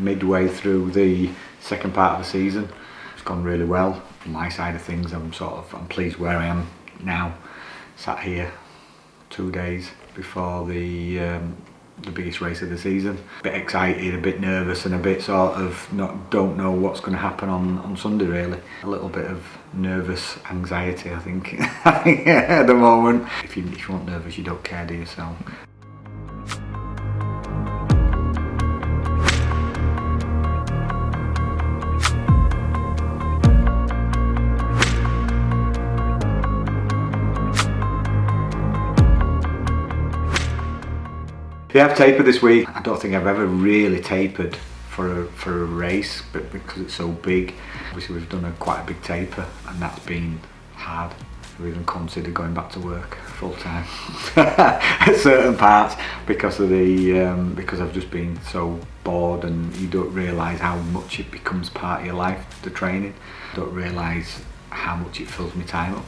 midway through the second part of the season. It's gone really well. From my side of things, I'm pleased where I am now. Sat here 2 days before the biggest race of the season. A bit excited, a bit nervous, and a bit don't know what's going to happen on Sunday really. A little bit of nervous anxiety, I think, at the moment. If you aren't nervous, you don't care, do you? So. Yeah, I've tapered this week. I don't think I've ever really tapered for a race, but because it's so big. Obviously we've done quite a big taper, and that's been hard. I've even considered going back to work full time at certain parts because I've just been so bored, and you don't realise how much it becomes part of your life, the training. I don't realise how much it fills my time up,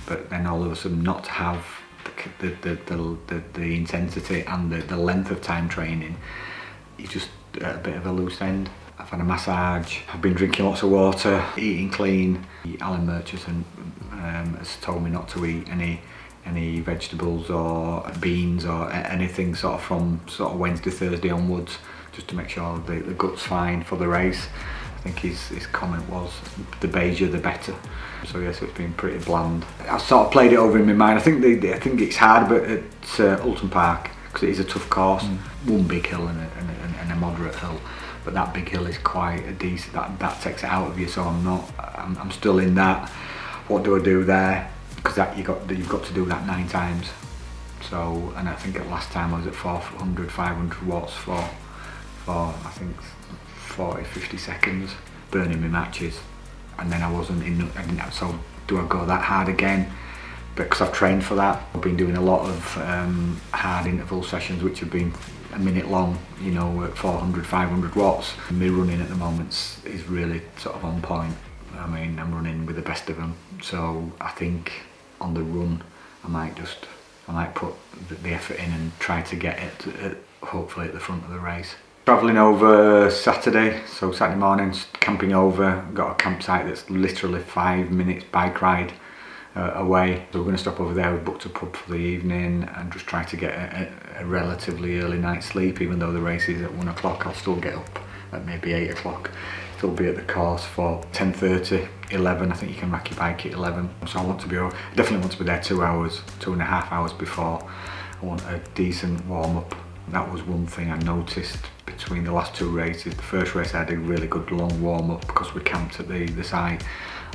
but then all of a sudden not to have the intensity and the length of time training, you're just at a bit of a loose end. I've had a massage, I've been drinking lots of water, eating clean. Alan Murchison has told me not to eat any vegetables or beans or anything from Wednesday, Thursday onwards, just to make sure the gut's fine for the race. I think his comment was, the beigeur the better. So yes, it's been pretty bland. I sort of played it over in my mind. I think it's hard, but at Oulton Park, because it is a tough course. One big hill and a moderate hill, but that big hill is quite a decent. That takes it out of you. So I'm still in that. What do I do there? Because you've got to do that 9 times. So, and I think at last time I was at 400, 500 watts for I think 40-50 seconds, burning my matches, and then I wasn't in. So do I go that hard again? Because I've trained for that. I've been doing a lot of hard interval sessions which have been a minute long, at 400, 500 watts. My running at the moment is really sort of on point. I mean, I'm running with the best of them. So I think on the run, I might put the effort in and try to get it hopefully at the front of the race. Travelling over Saturday, so Saturday morning, camping over. Got a campsite that's literally 5 minutes bike ride away. So we're going to stop over there. We've booked a pub for the evening and just try to get a relatively early night's sleep. Even though the race is at 1 o'clock, I'll still get up at maybe 8 o'clock. Still be at the course for 10:30, 11. I think you can rack your bike at 11. So I definitely want to be there 2 hours, 2.5 hours before. I want a decent warm up. That was one thing I noticed between the last 2 races. The first race I had a really good long warm up because we camped at the site.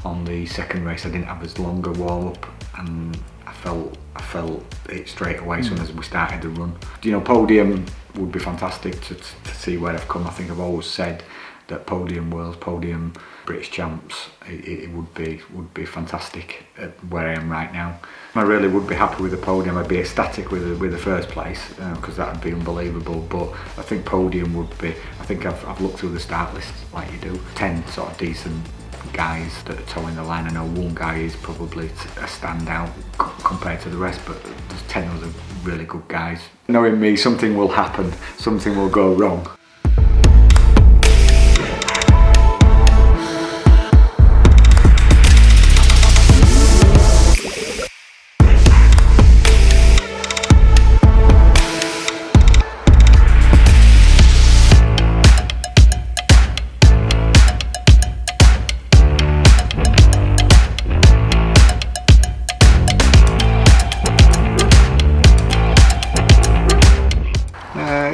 On the second race I didn't have as long a warm up, and I felt it straight away as soon as we started the run. Podium would be fantastic to see where I've come. I think I've always said that podium worlds, podium British champs, it would be fantastic at where I am right now. I really would be happy with the podium. I'd be ecstatic with the first place because that would be unbelievable. But I think podium would be. I think I've looked through the start list like you do. 10 sort of decent guys that are towing the line. I know one guy is probably a standout compared to the rest, but there's 10 other really good guys. Knowing me, something will happen. Something will go wrong.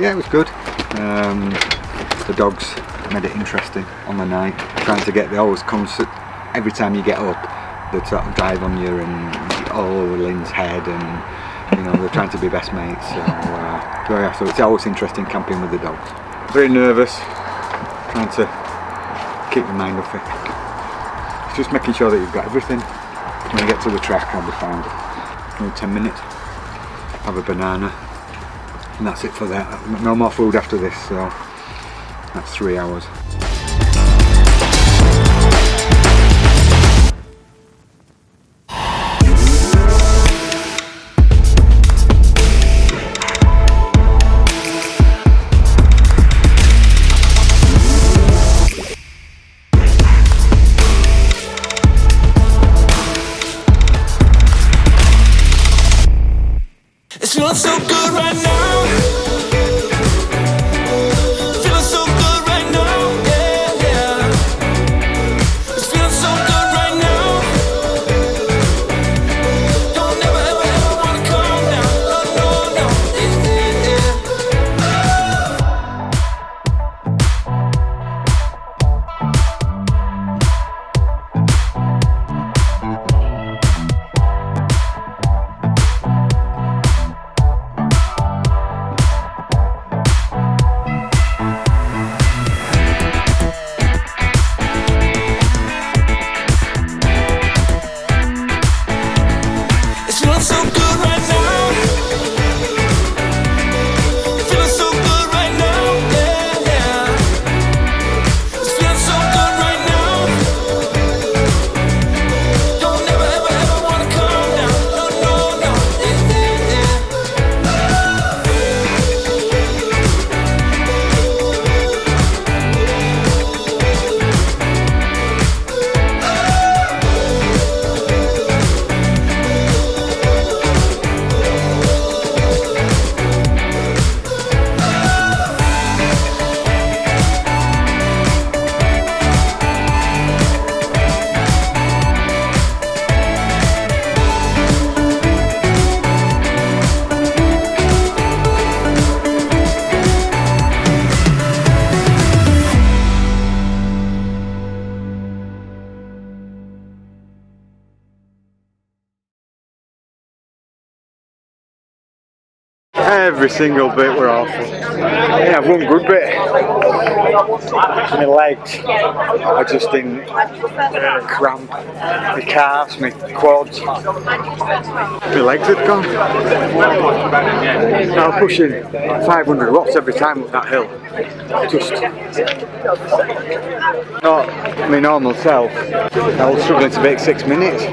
Yeah, it was good. The dogs made it interesting on the night. Trying to they always come, every time you get up, they sort of drive on you and all over Lynn's head, and they're trying to be best mates. So it's always interesting camping with the dogs. Very nervous, trying to keep my mind off it. It's just making sure that you've got everything. When you get to the track, I'll be fine. Only 10 minutes. Have a banana. And that's it for that. No more food after this, so that's 3 hours. feeling so good right now. Feeling so good right now. Yeah, yeah. It's feeling so good right now. Don't ever, ever, ever wanna calm down. No, no, no. Yeah, yeah. It's feeling so good right now. Feeling so good right now. Yeah, yeah. It's feeling so good right now. Don't ever, ever, ever wanna calm down. No, no, no. Yeah, yeah, Every single bit were awful. Yeah, I've one good bit. My legs are just in cramp. My calves, my quads. My legs had gone. I was pushing 500 watts every time up that hill. Just not my normal self. I was struggling to make 6 minutes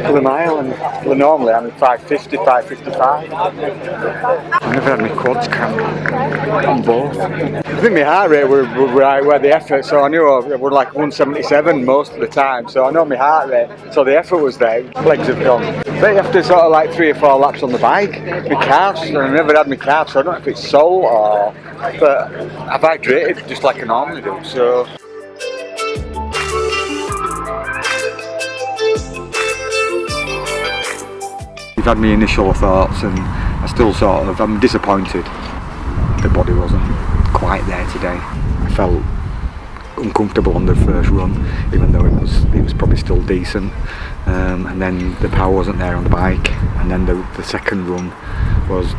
for the mile, and normally I'm 550, 555. I never had my quads cramp on both. I think my heart rate were right where the effort, so I knew I was like 177 most of the time, so I know my heart rate, so the effort was there. Legs have gone. But after sort of like 3 or 4 laps on the bike, my calves, I never had my calves, so I don't know if it's sole or, but I've hydrated just like I normally do, so. You've had my initial thoughts, and I still sort of, I'm disappointed the body wasn't quite there today. I felt uncomfortable on the first run, even though it was probably still decent, and then the power wasn't there on the bike, and then the second run was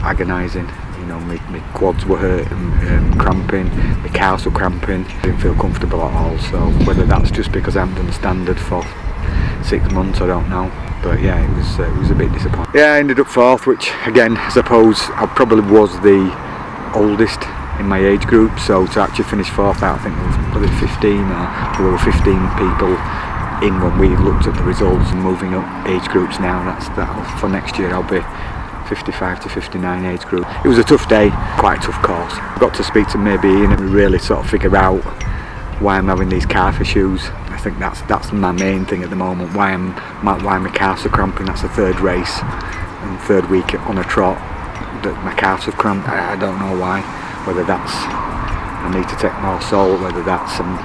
agonising. You know, my quads were hurting, cramping, my calves were cramping. I didn't feel comfortable at all, so whether that's just because I haven't done the standard for 6 months, I don't know. But yeah, it was a bit disappointing. Yeah, I ended up 4th, which again, I suppose I probably was the oldest in my age group, so to actually finish 4th out, I think there was probably 15, or there were 15 people in when we looked at the results, and moving up age groups now, that for next year I'll be 55 to 59 age group. It was a tough day, quite a tough course. I got to speak to maybe Ian and really sort of figure out why I'm having these calf issues. I think that's my main thing at the moment. Why my calves are cramping. That's the 3rd race and 3rd week on a trot that my calves have cramped. I don't know why. Whether that's I need to take more salt, whether that's I'm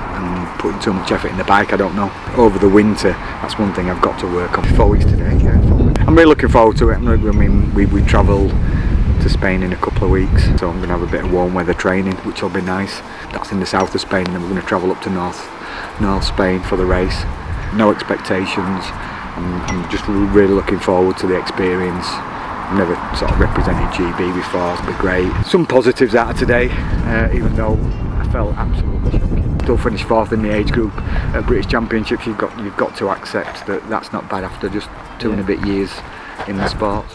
putting too much effort in the bike, I don't know. Over the winter, that's one thing I've got to work on. 4 weeks today, yeah. I'm really looking forward to it. I mean, we travel to Spain in a couple of weeks, so I'm going to have a bit of warm weather training, which will be nice. That's in the south of Spain, and then we're going to travel up to North Spain for the race. No expectations. I'm just really looking forward to the experience. I've never sort of represented GB before, it'll be great. Some positives out of today, even though I felt absolutely shocking. Still finished 4th in the age group at British Championships. You've got to accept that that's not bad after just 2 and a bit years in the sport.